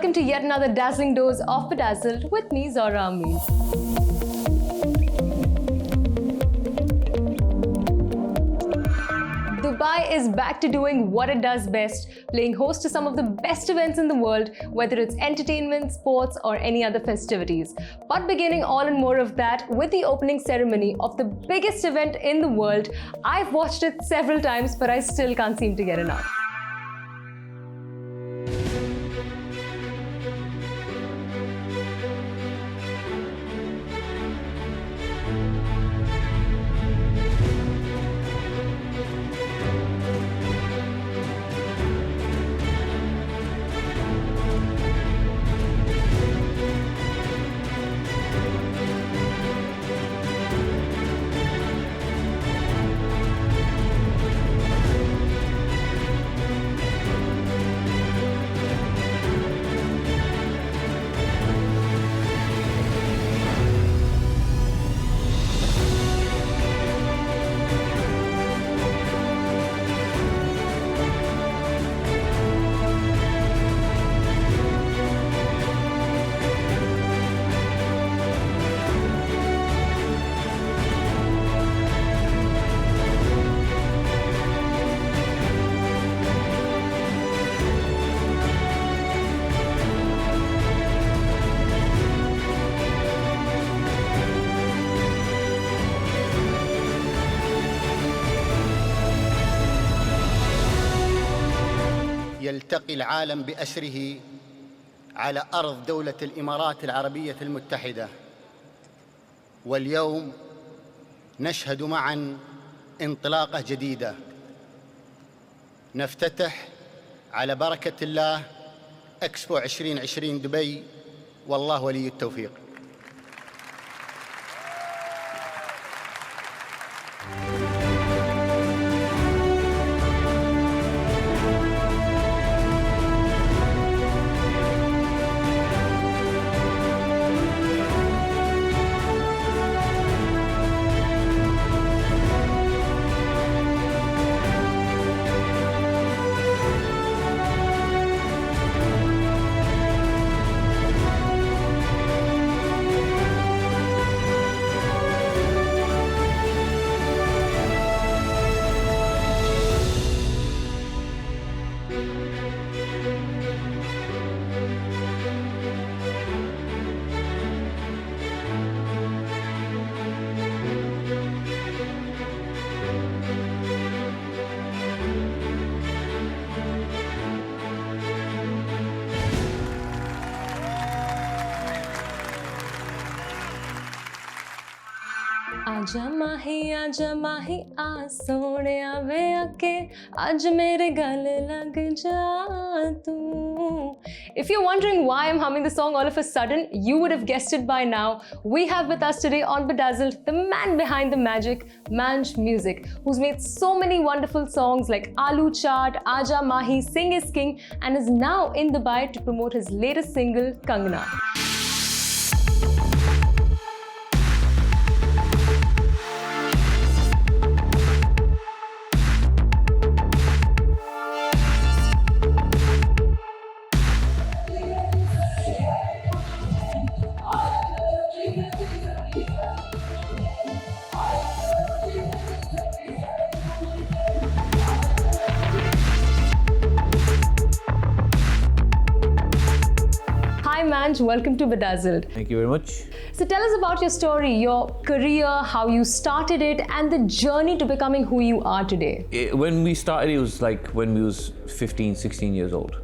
welcome to yet another dazzling dose of Bazzled with me, Zora Amin. Dubai is back to doing what it does best, playing host to some of the best events in the world, whether it's entertainment, sports, or any other festivities. But beginning all and more of that with the opening ceremony of the biggest event in the world. I've watched it several times, but I still can't seem to get enough. يلتقي العالم بأسره على أرض دولة الإمارات العربية المتحدة، واليوم نشهد معاً انطلاقة جديدة. نفتتح على بركة الله إكسبو 2020 دبي، والله ولي التوفيق. आजा माही आ सोनिया वे आके आज मेरे गले लग जा तू. If you're wondering why I'm humming the song all of a sudden, you would have guessed it by now. We have with us today on Bazzled the man behind the magic, Manj Music, who's made so many wonderful songs like Aloo Chaat, Aja Mahi, Sing is King, and is now in Dubai to promote his latest single, Kangna. Hi Manj, welcome to Bazzled. Thank you very much. So tell us about your story, your career, how you started it, and the journey to becoming who you are today. When we started, it was like when we was 15, 16 years old.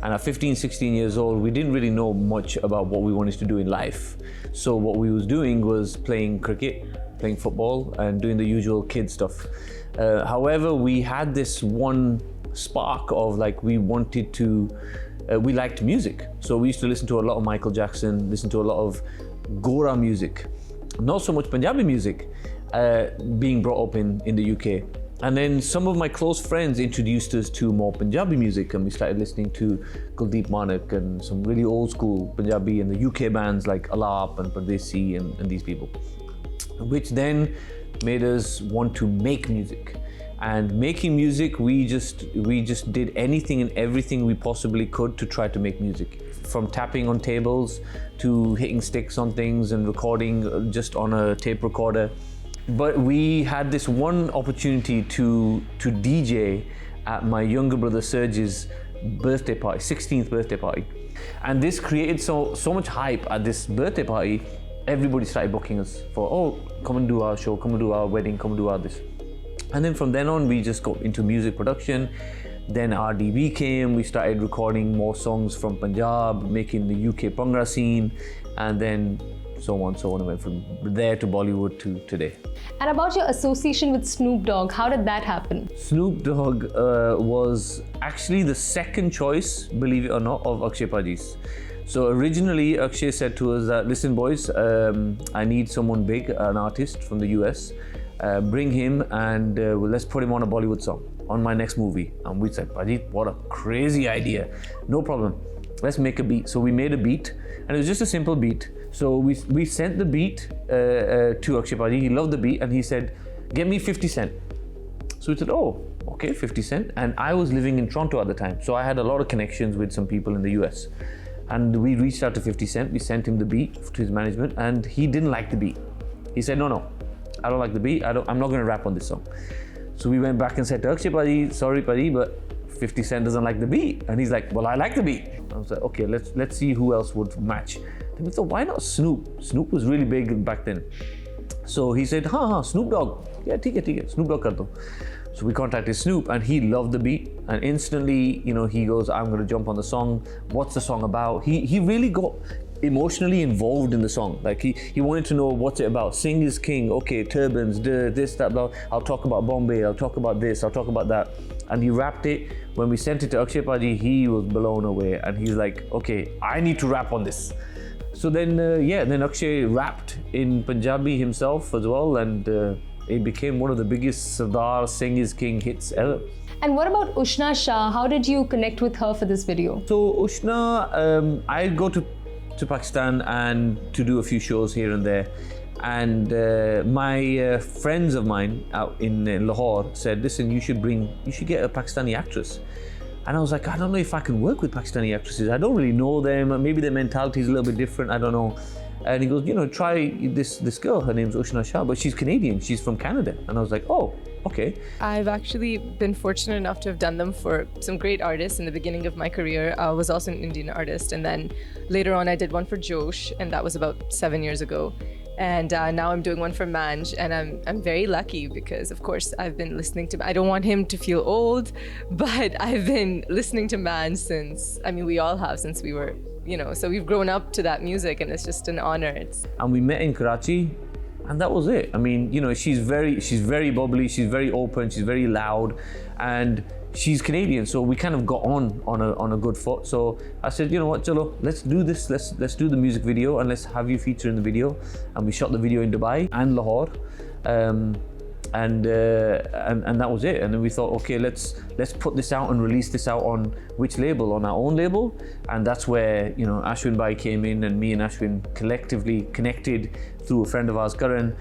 And at 15, 16 years old, we didn't really know much about what we wanted to do in life. So what we was doing was playing cricket, playing football, and doing the usual kid stuff. However, we had this one spark of like, we wanted to, we liked music. So we used to listen to a lot of Michael Jackson, listen to a lot of Gora music, not so much Punjabi music, being brought up in the UK. And then some of my close friends introduced us to more Punjabi music, and we started listening to Kuldeep Manak and some really old school Punjabi and the UK bands like Alap and Pardesi and these people, which then made us want to make music. And making music, we just did anything and everything we possibly could to try to make music. From tapping on tables to hitting sticks on things and recording just on a tape recorder. But we had this one opportunity to DJ at my younger brother Serge's birthday party, 16th birthday party. And this created so much hype at this birthday party. Everybody started booking us for, oh, come and do our show, come and do our wedding, come and do our this. And then from then on, we just got into music production. Then RDB came, we started recording more songs from Punjab, making the UK Bhangra scene, and then so on. And went from there to Bollywood to today. And about your association with Snoop Dogg, how did that happen? Snoop Dogg was actually the second choice, believe it or not, of Akshay Paji's. So originally, Akshay said to us that, listen boys, I need someone big, an artist from the US. Bring him and let's put him on a Bollywood song on my next movie. And we said, Paji, what a crazy idea. No problem, let's make a beat. So we made a beat, and it was just a simple beat. So we sent the beat to Akshay Paji. He loved the beat and he said, get me 50 Cent. So we said, oh, okay, 50 Cent. And I was living in Toronto at the time, so I had a lot of connections with some people in the US. And we reached out to 50 Cent, we sent him the beat to his management, and he didn't like the beat. He said, no, I don't like the beat, I'm not gonna rap on this song. So we went back and said to Akshay Paji, sorry Paji, but 50 Cent doesn't like the beat. And he's like, well, I like the beat. I was like, okay, let's see who else would match. Then we thought, why not Snoop? Snoop was really big back then. So he said, Snoop Dogg. Yeah, take it, Snoop Dogg kar do. So we contacted Snoop and he loved the beat. And instantly, he goes, I'm gonna jump on the song. What's the song about? He really got emotionally involved in the song. Like he wanted to know what's it about. Sing is king, okay, turbans, this, that, blah. I'll talk about Bombay, I'll talk about this, I'll talk about that. And he rapped it. When we sent it to Akshay Paji, he was blown away. And he's like, okay, I need to rap on this. So then, then Akshay rapped in Punjabi himself as well, and it became one of the biggest Sardar Sing is King hits ever. And what about Ushna Shah? How did you connect with her for this video? So Ushna, I go to Pakistan and to do a few shows here and there. And my friends of mine out in Lahore said, listen, you should get a Pakistani actress. And I was like, I don't know if I can work with Pakistani actresses. I don't really know them. Maybe their mentality is a little bit different. I don't know. And he goes, try this girl. Her name's Ushna Shah, but she's Canadian. She's from Canada. And I was like, oh, okay. I've actually been fortunate enough to have done them for some great artists in the beginning of my career. I was also an Indian artist. And then later on, I did one for Josh, and that was about 7 years ago. And now I'm doing one for Manj, and I'm very lucky because, of course, I've been listening to, I don't want him to feel old, but I've been listening to Manj since, we all have since we were, so we've grown up to that music, and it's just an honor. And we met in Karachi, and that was it. She's very bubbly, she's very open, she's very loud, and she's Canadian, so we kind of got on a good foot. So I said, you know what, Chalo, let's do this. Let's do the music video and let's have you feature in the video. And we shot the video in Dubai and Lahore, and that was it. And then we thought, okay, let's put this out and release this out on which label? On our own label. And that's where Ashwin Bhai came in, and me and Ashwin collectively connected through a friend of ours, Karan.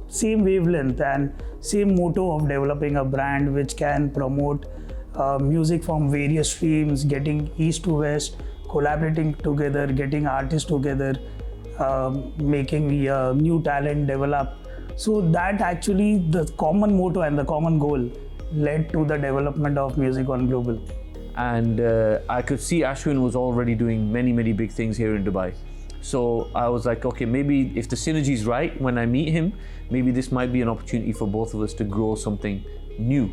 Same wavelength and same motto of developing a brand which can promote music from various streams, getting east to west, collaborating together, getting artists together, making new talent develop. So that actually the common motto and the common goal led to the development of music on global. And I could see Ashwin was already doing many big things here in Dubai. So I was like, okay, maybe if the synergy is right when I meet him, maybe this might be an opportunity for both of us to grow something new.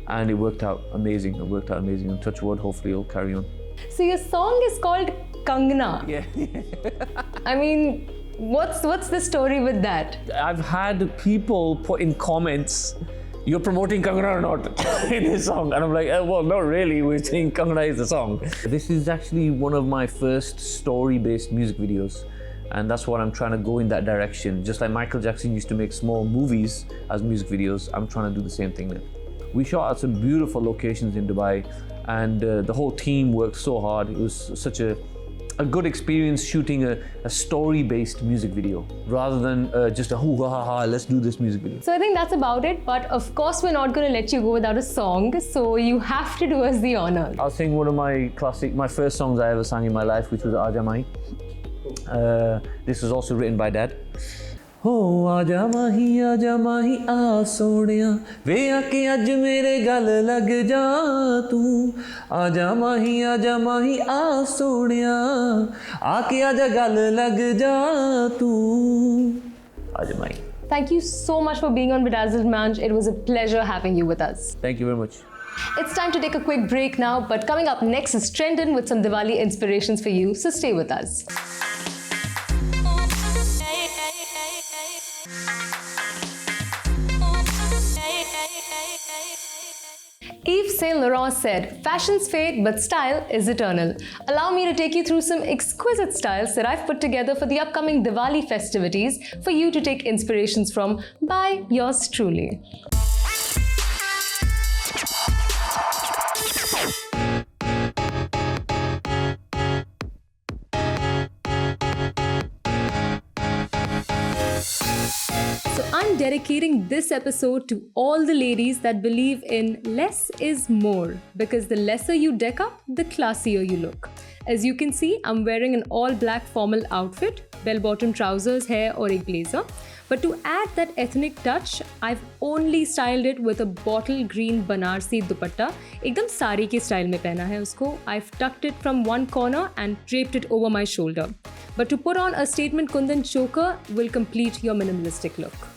And it worked out amazing. And touch wood, hopefully it'll carry on. So your song is called Kangna. Yeah. What's the story with that? I've had people put in comments, you're promoting Kangna or not in this song? And I'm like, well, not really, we're saying Kangna is the song. This is actually one of my first story-based music videos. And that's what I'm trying to go in that direction. Just like Michael Jackson used to make small movies as music videos, I'm trying to do the same thing now. We shot at some beautiful locations in Dubai, and the whole team worked so hard. It was such a a good experience shooting a story-based music video rather than just a hoo ha ha, let's do this music video. So I think that's about it, but of course we're not going to let you go without a song, so you have to do us the honor. I'll sing one of my first songs I ever sang in my life, which was Aaja Mahi. This was also written by Dad. हो आजा माही आ सोनिया वे आके अज मेरे गल लग जा तू आजा माही आ सोनिया आके अज गल लग जा तू आजा माही. Thank you so much for being on Bazzled, Manj. It was a pleasure having you with us. Thank you very much. It's time to take a quick break now, but coming up next is Trendin' with some Diwali inspirations for you, so stay with us. Yves Saint Laurent said, "Fashions fade, but style is eternal." Allow me to take you through some exquisite styles that I've put together for the upcoming Diwali festivities for you to take inspirations from by yours truly. So I'm dedicating this episode to all the ladies that believe in less is more, because the lesser you deck up, the classier you look. As you can see, I'm wearing an all black formal outfit, bell-bottom trousers, hair और एक blazer. But to add that ethnic touch, I've only styled it with a bottle green Banarsi dupatta. एकदम साड़ी के style में पहना है उसको. I've tucked it from one corner and draped it over my shoulder. But to put on a statement kundan choker will complete your minimalistic look.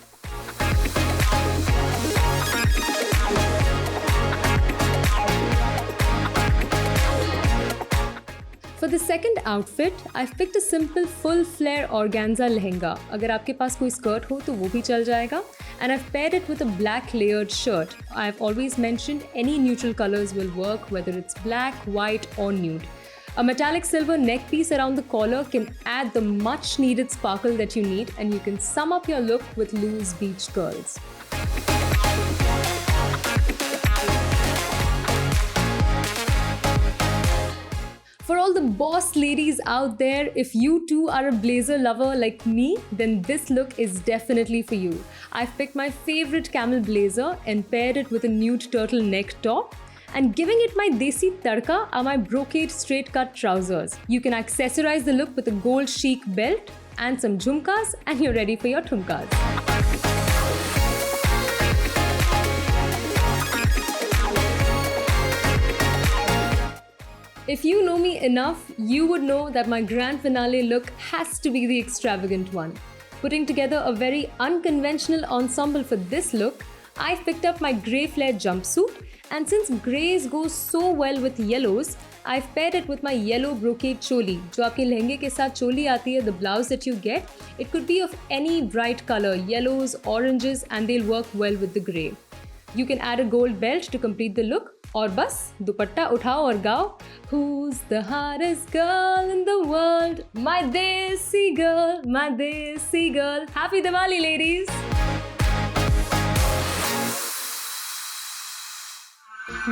For the second outfit, I've picked a simple full flare organza lehenga. अगर आपके पास कोई skirt हो तो वो भी चल जाएगा. And I've paired it with a black layered shirt. I've always mentioned any neutral colors will work, whether it's black, white or nude. A metallic silver neck piece around the collar can add the much needed sparkle that you need, and you can sum up your look with loose beach curls. For all the boss ladies out there, if you too are a blazer lover like me, then this look is definitely for you. I've picked my favorite camel blazer and paired it with a nude turtleneck top. And giving it my desi tadka are my brocade straight cut trousers. You can accessorize the look with a gold chic belt and some jhumkas, and you're ready for your thumkas. If you know me enough, you would know that my grand finale look has to be the extravagant one. Putting together a very unconventional ensemble for this look, I've picked up my grey flare jumpsuit, and since greys go so well with yellows, I've paired it with my yellow brocade choli. जो आपके लहंगे के साथ चोली आती है, the blouse that you get, it could be of any bright color, yellows, oranges, and they'll work well with the grey. You can add a gold belt to complete the look, और बस दुपट्टा उठाओ और गाओ Who's the hottest girl in the world? My desi girl, my desi girl. Happy Diwali, ladies!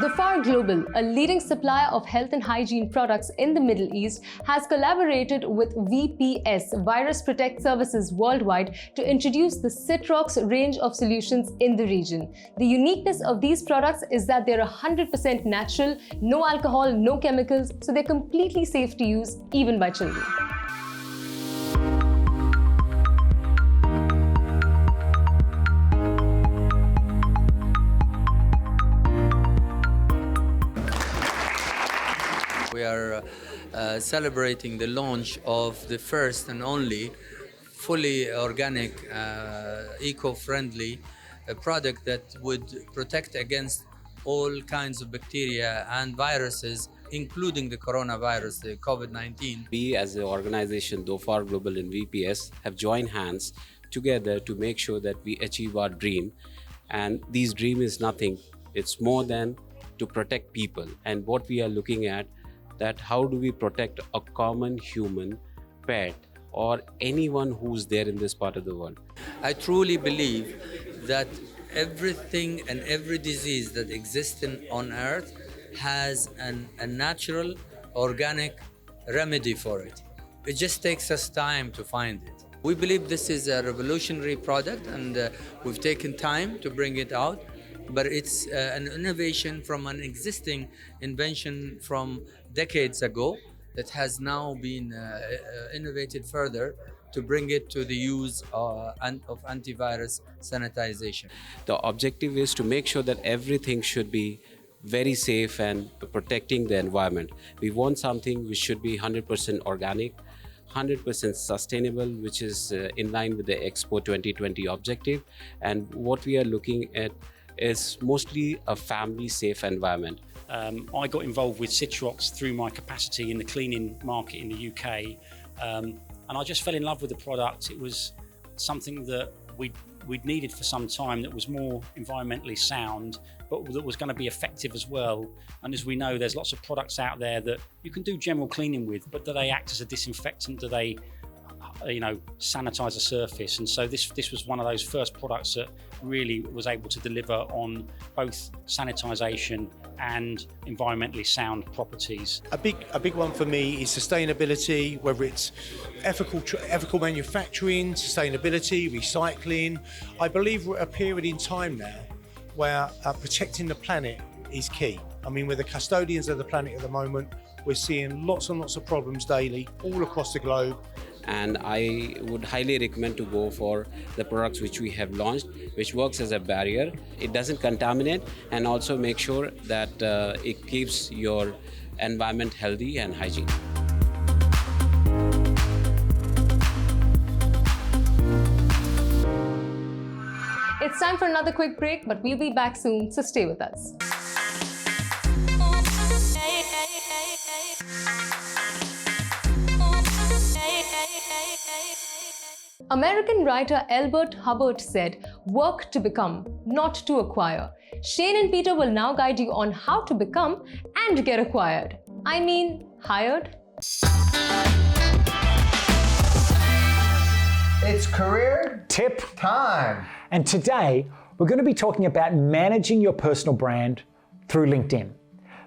Gafar Global, a leading supplier of health and hygiene products in the Middle East, has collaborated with VPS, Virus Protect Services Worldwide, to introduce the Citrox range of solutions in the region. The uniqueness of these products is that they're 100% natural, no alcohol, no chemicals, so they're completely safe to use even by children. We are celebrating the launch of the first and only fully organic, eco-friendly product that would protect against all kinds of bacteria and viruses, including the coronavirus, the COVID-19. We as an organization, Gafar Global and VPS, have joined hands together to make sure that we achieve our dream. And this dream is nothing, it's more than to protect people. And what we are looking at, that how do we protect a common human, pet, or anyone who's there in this part of the world. I truly believe that everything and every disease that exists on Earth has a natural, organic remedy for it. It just takes us time to find it. We believe this is a revolutionary product, and we've taken time to bring it out, but it's an innovation from an existing invention from decades ago that has now been innovated further to bring it to the use of antivirus sanitization. The objective is to make sure that everything should be very safe and protecting the environment. We want something which should be 100% organic, 100% sustainable, which is in line with the Expo 2020 objective. And what we are looking at is mostly a family safe environment. I got involved with Citrox through my capacity in the cleaning market in the UK, and I just fell in love with the product. It was something that we'd needed for some time, that was more environmentally sound, but that was going to be effective as well. And as we know, there's lots of products out there that you can do general cleaning with, but do they act as a disinfectant? Do they, sanitize a surface? And so this was one of those first products that really was able to deliver on both sanitization and environmentally sound properties. A big one for me is sustainability, whether it's ethical manufacturing, sustainability, recycling. I believe we're at a period in time now where protecting the planet is key. I mean, we're the custodians of the planet at the moment. We're seeing lots and lots of problems daily, all across the globe. And I would highly recommend to go for the products which we have launched, which works as a barrier. It doesn't contaminate, and also make sure that it keeps your environment healthy and hygiene. It's time for another quick break, but we'll be back soon, so stay with us. American writer Elbert Hubbard said, "Work to become, not to acquire." Shane and Peter will now guide you on how to become and get acquired. I mean, hired. It's career tip time. And today, we're going to be talking about managing your personal brand through LinkedIn.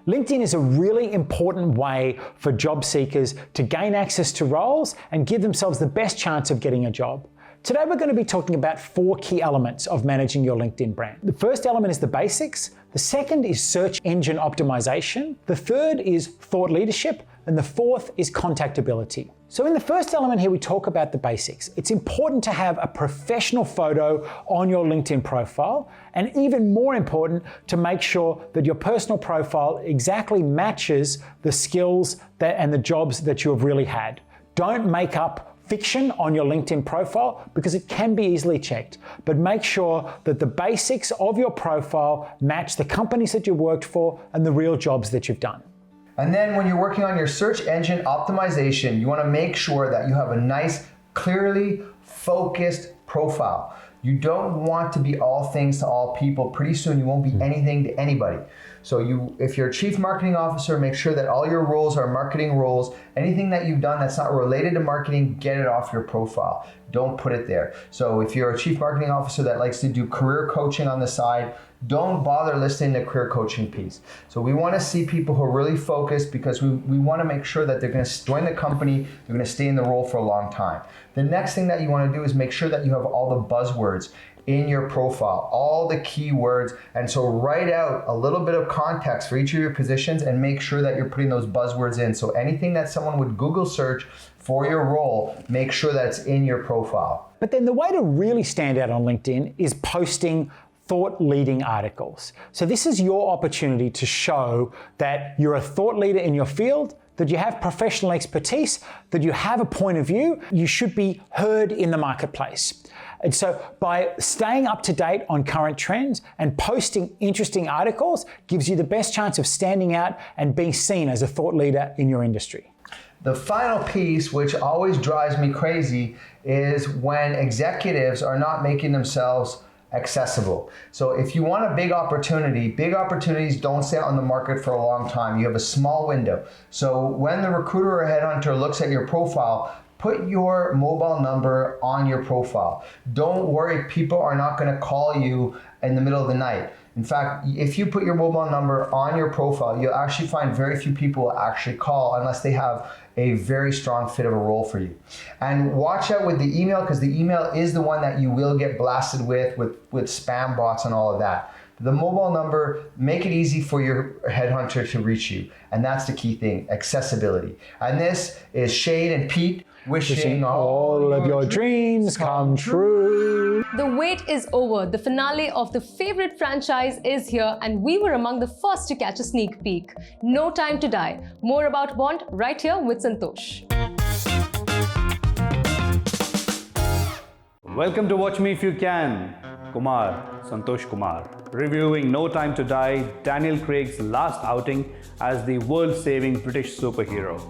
LinkedIn is a really important way for job seekers to gain access to roles and give themselves the best chance of getting a job. Today, we're going to be talking about 4 key elements of managing your LinkedIn brand. The first element is the basics. The second is search engine optimization. The third is thought leadership. And the fourth is contactability. So in the first element here, we talk about the basics. It's important to have a professional photo on your LinkedIn profile, and even more important, to make sure that your personal profile exactly matches the skills and the jobs that you have really had. Don't make up fiction on your LinkedIn profile because it can be easily checked, but make sure that the basics of your profile match the companies that you worked for and the real jobs that you've done. And then when you're working on your search engine optimization, you want to make sure that you have a nice, clearly focused profile. You don't want to be all things to all people. Pretty soon you won't be anything to anybody. So if you're a chief marketing officer, make sure that all your roles are marketing roles. Anything that you've done that's not related to marketing, get it off your profile. Don't put it there. So if you're a chief marketing officer that likes to do career coaching on the side, don't bother listing the career coaching piece. So we want to see people who are really focused, because we want to make sure that they're going to join the company, they're going to stay in the role for a long time. The next thing that you want to do is make sure that you have all the buzzwords in your profile, all the keywords. And so write out a little bit of context for each of your positions and make sure that you're putting those buzzwords in. So anything that someone would Google search for your role, make sure that it's in your profile. But then the way to really stand out on LinkedIn is posting thought-leading articles. So this is your opportunity to show that you're a thought leader in your field, that you have professional expertise, that you have a point of view. You should be heard in the marketplace. And so by staying up to date on current trends and posting interesting articles gives you the best chance of standing out and being seen as a thought leader in your industry. The final piece, which always drives me crazy, is when executives are not making themselves accessible. So if you want a big opportunities don't stay on the market for a long time. You have a small window. So when the recruiter or headhunter looks at your profile, put your mobile number on your profile. Don't worry, people are not going to call you in the middle of the night. In fact, if you put your mobile number on your profile, you'll actually find very few people will actually call unless they have a very strong fit of a role for you. And watch out with the email, because the email is the one that you will get blasted with spam bots and all of that. The mobile number, make it easy for your headhunter to reach you. And that's the key thing, accessibility. And this is Shade and Pete wishing all of your dreams come true. The wait is over. The finale of the favorite franchise is here, and we were among the first to catch a sneak peek. No Time to Die. More about Bond right here with Santosh. Welcome to Watch Me If You Can. Santosh Kumar, reviewing No Time to Die, Daniel Craig's last outing as the world-saving British superhero.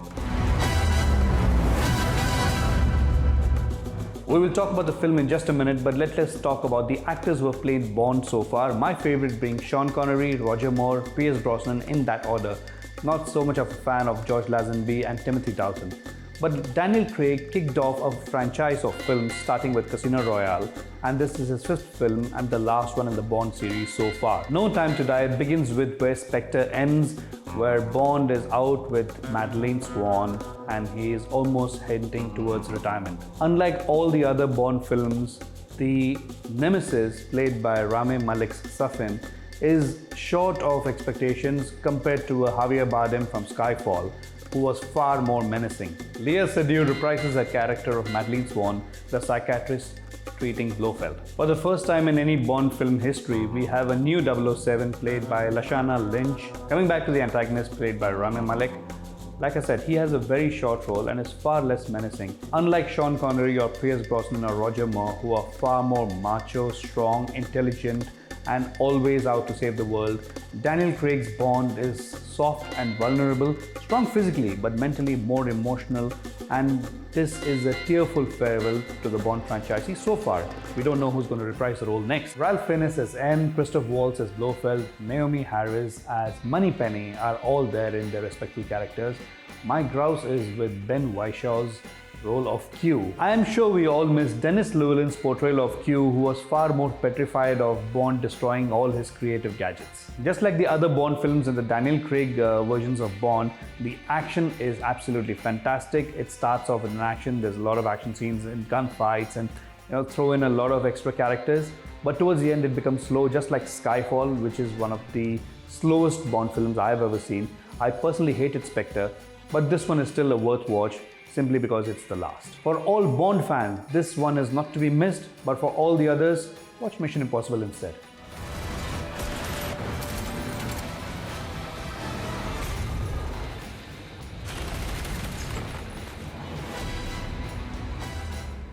We will talk about the film in just a minute, but let's talk about the actors who have played Bond so far. My favorite being Sean Connery, Roger Moore, Pierce Brosnan in that order. Not so much of a fan of George Lazenby and Timothy Dalton. But Daniel Craig kicked off a franchise of films starting with Casino Royale, and this is his 5th film and the last one in the Bond series so far. No Time to Die begins with where Spectre ends, where Bond is out with Madeleine Swan and he is almost heading towards retirement. Unlike all the other Bond films, the nemesis played by Rami Malek's Safin is short of expectations compared to a Javier Bardem from Skyfall, who was far more menacing. Léa Seydoux reprises her character of Madeleine Swan, the psychiatrist treating Blofeld. For the first time in any Bond film history, we have a new 007 played by Lashana Lynch, coming back to the antagonist played by Rami Malek. Like I said, he has a very short role and is far less menacing. Unlike Sean Connery or Pierce Brosnan or Roger Moore, who are far more macho, strong, intelligent, and always out to save the world, Daniel Craig's Bond is soft and vulnerable, strong physically but mentally more emotional, and this is a tearful farewell to the Bond franchise. So far, we don't know who's going to reprise the role next. Ralph Fiennes as M, Christoph Waltz as Blofeld, Naomi Harris as Moneypenny are all there in their respective characters. My grouse is with Ben Whishaw's role of Q. I am sure we all miss Dennis Llewellyn's portrayal of Q, who was far more petrified of Bond destroying all his creative gadgets. Just like the other Bond films and the Daniel Craig versions of Bond, the action is absolutely fantastic. It starts off with an action, there's a lot of action scenes and gunfights, and throw in a lot of extra characters. But towards the end it becomes slow, just like Skyfall, which is one of the slowest Bond films I've ever seen. I personally hated Spectre, but this one is still a worth watch, simply because it's the last. For all Bond fans, this one is not to be missed, but for all the others, watch Mission Impossible instead.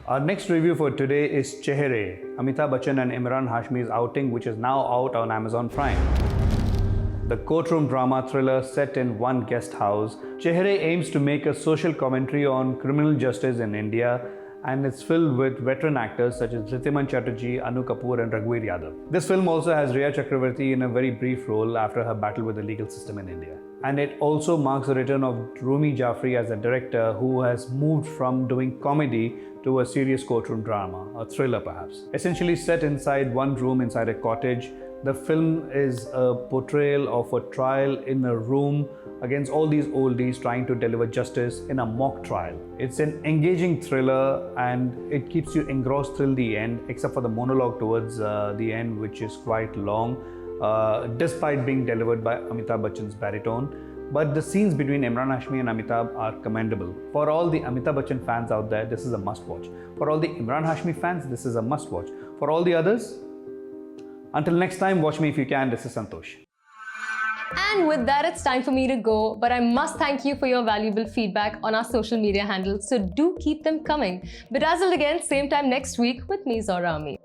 Our next review for today is Chehre, Amitabh Bachchan and Imran Hashmi's outing, which is now out on Amazon Prime. The courtroom drama thriller set in one guest house, Chehre aims to make a social commentary on criminal justice in India, and it's filled with veteran actors such as Ridhiman Chatterjee, Anu Kapoor and Raghuveer Yadav. This film also has Rhea Chakravarti in a very brief role after her battle with the legal system in India. And it also marks the return of Rumi Jaffrey as a director who has moved from doing comedy to a serious courtroom drama, a thriller perhaps. Essentially set inside one room inside a cottage, the film is a portrayal of a trial in a room against all these oldies trying to deliver justice in a mock trial. It's an engaging thriller and it keeps you engrossed till the end, except for the monologue towards the end, which is quite long, despite being delivered by Amitabh Bachchan's baritone. But the scenes between Imran Hashmi and Amitabh are commendable. For all the Amitabh Bachchan fans out there, this is a must-watch. For all the Imran Hashmi fans, this is a must-watch. For all the others, until next time, watch me if you can. This is Santosh. And with that, it's time for me to go. But I must thank you for your valuable feedback on our social media handles. So do keep them coming. Bazzled again, same time next week with me, Zora Ami.